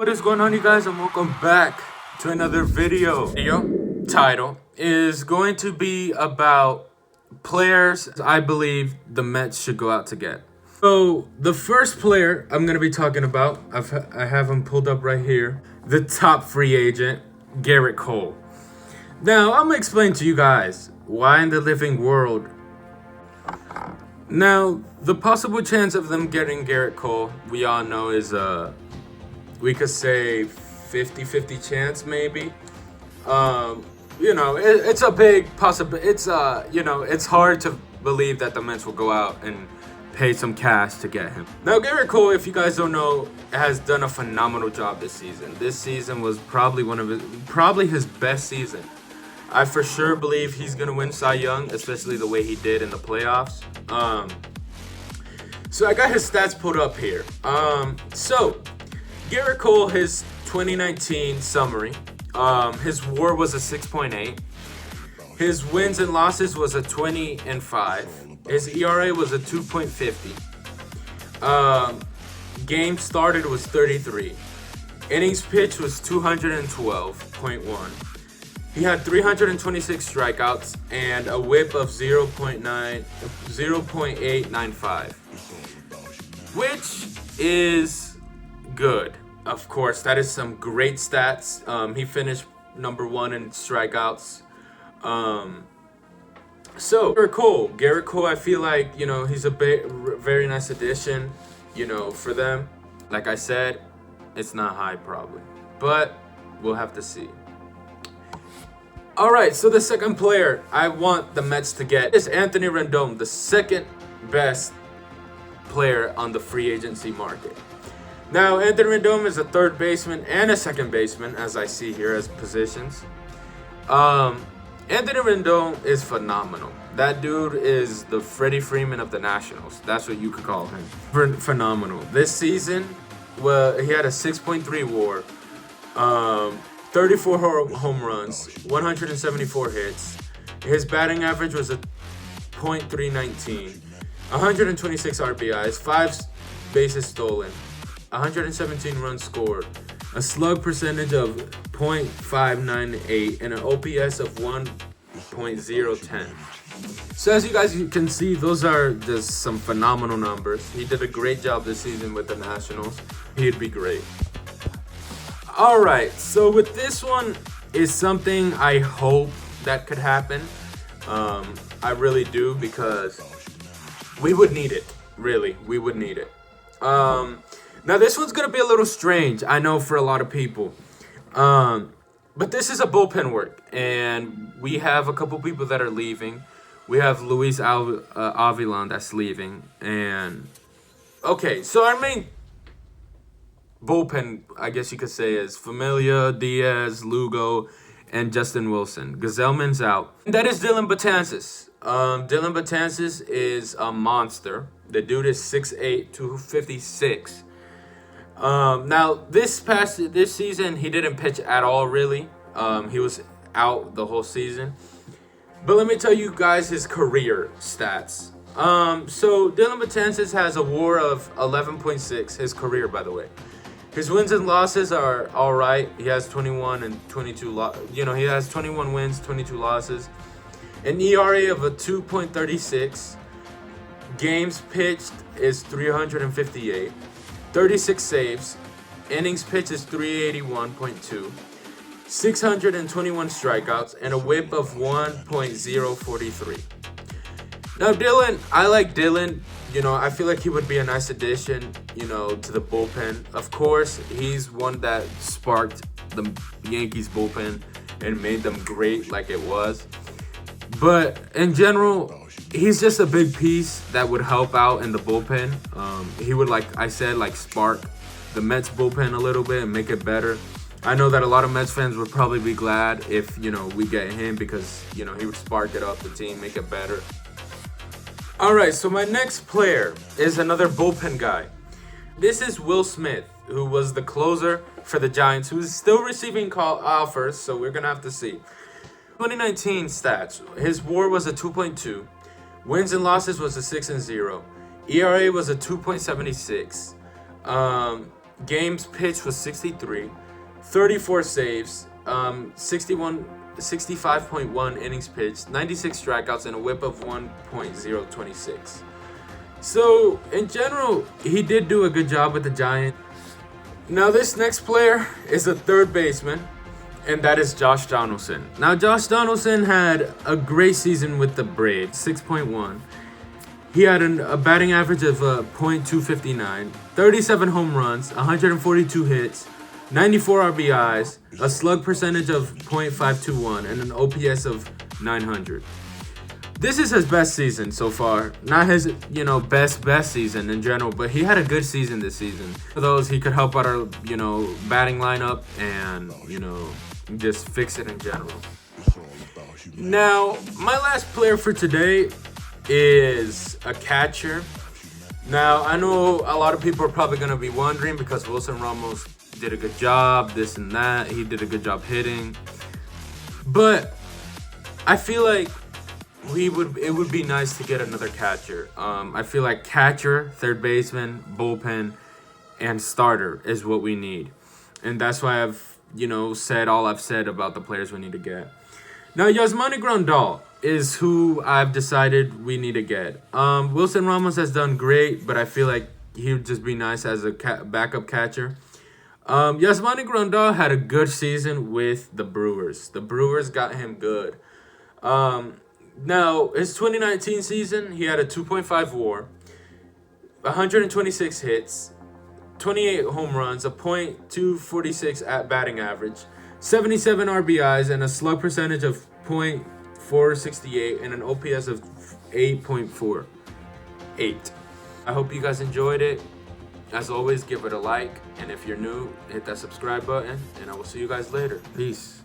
What is going on, you guys, and welcome back to another video. Video title is going to be about players I believe the Mets should go out to get. So the first player I'm going to be talking about, I have him pulled up right here, the top free agent, Gerrit Cole. Now I'm going to explain to you guys why in the living world. Now the possible chance of them getting Gerrit Cole, we all know, is we could say 50-50 chance maybe. It's a big possibility. It's hard to believe that the Mets will go out and pay some cash to get him. Now, Gerrit Cole, if you guys don't know, has done a phenomenal job this season. This season was probably his best season. I for sure believe he's gonna win Cy Young, especially the way he did in the playoffs. So I got his stats pulled up here. Gerrit Cole, his 2019 summary, his WAR was a 6.8. His wins and losses was a 20-5. His ERA was a 2.50. Games started was 33. Innings pitched was 212.1. He had 326 strikeouts and a WHIP of 0.895, which is good. Of course, that is some great stats. He finished number one in strikeouts. So Gerrit Cole, I feel like, he's a very nice addition, for them. Like I said, it's not high probably, but we'll have to see. All right, so the second player I want the Mets to get is Anthony Rendon, the second best player on the free agency market. Now, Anthony Rendon is a third baseman and a second baseman, as I see here as positions. Anthony Rendon is phenomenal. That dude is the Freddie Freeman of the Nationals. That's what you could call him. Phenomenal. This season, well, he had a 6.3 WAR, 34 home runs, 174 hits. His batting average was a .319, 126 RBIs, 5 bases stolen, 117 runs scored, a slug percentage of .598, and an OPS of 1.010. So as you guys can see, those are just some phenomenal numbers. He did a great job this season with the Nationals. He'd be great. All right, so with this one is something I hope that could happen. I really do, because we would need it. Really, we would need it. Now this one's gonna be a little strange, I know, for a lot of people. But this is a bullpen work, and we have a couple people that are leaving. We have Luis Avilan that's leaving, and okay, so our main bullpen, I guess you could say, is Familia, Diaz, Lugo, and Justin Wilson. Gazelman's out. That is Dellin Betances. Dellin Betances is a monster. The dude is 6'8", 256. Now this season he didn't pitch at all, really. He was out the whole season. But let me tell you guys his career stats. So Dellin Betances has a WAR of 11.6, his career, by the way. His wins and losses are all right. He has 21 and 22 he has 21 wins, 22 losses. An ERA of a 2.36. Games pitched is 358. 36 saves. Innings pitched is 381.2. 621 strikeouts and a WHIP of 1.043. Now Dellin, I like Dellin. I feel like he would be a nice addition, to the bullpen. Of course, he's one that sparked the Yankees bullpen and made them great like it was. But in general, he's just a big piece that would help out in the bullpen. He would, like I said, spark the Mets bullpen a little bit and make it better. I know that a lot of Mets fans would probably be glad if, we get him, because, he would spark it up the team, make it better. All right, so my next player is another bullpen guy. This is Will Smith, who was the closer for the Giants, who's still receiving call offers, so we're going to have to see. 2019 stats. His WAR was a 2.2. Wins and losses was a 6-0. ERA was a 2.76. Games pitched was 63, 34 saves, 65.1 innings pitched, 96 strikeouts, and a whip of 1.026. So, in general, he did do a good job with the Giants. Now, this next player is a third baseman, and that is Josh Donaldson. Now, Josh Donaldson had a great season with the Braves, 6.1. He had a batting average of .259, 37 home runs, 142 hits, 94 RBIs, a slug percentage of .521, and an OPS of 900. This is his best season so far. Not his, best season in general, but he had a good season this season. For those, he could help out our, batting lineup and, just fix it in general. Now, my last player for today is a catcher. Now, I know a lot of people are probably going to be wondering because Wilson Ramos did a good job, this and that. He did a good job hitting. But I feel like it would be nice to get another catcher. I feel like catcher, third baseman, bullpen, and starter is what we need. And that's why I've, said all I've said about the players we need to get. Now, Yasmani Grandal is who I've decided we need to get. Wilson Ramos has done great, but I feel like he would just be nice as a backup catcher. Yasmani Grandal had a good season with the Brewers. The Brewers got him good. Now, his 2019 season, he had a 2.5 WAR, 126 hits, 28 home runs, a .246 at batting average, 77 RBIs, and a slug percentage of .468 and an OPS of 8.48. I hope you guys enjoyed it. As always, give it a like, and if you're new, hit that subscribe button, and I will see you guys later. Peace.